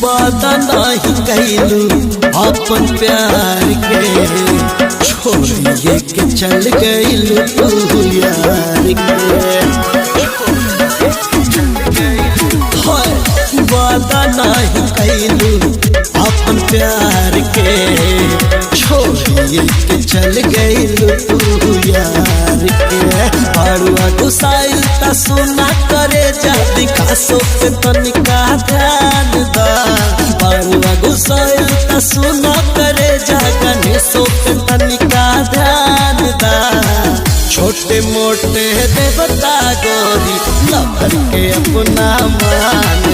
वादा नहीं कैलू अपन प्यार के, छोड़िए के चल गईलू तू यार के। वादा नहीं कैलू अपन प्यार के, छोड़िए के चल गईलू तू यार के। बड़ुआ गुसाइल ता सुना करे जाती कासो पे तनिका ध्यान दा। बड़ुआ गुसाइल ता सुना करे जा गणेशो पे तनिका ध्यान दा। छोटे मोटे देवता गोरी लवर के अपना मान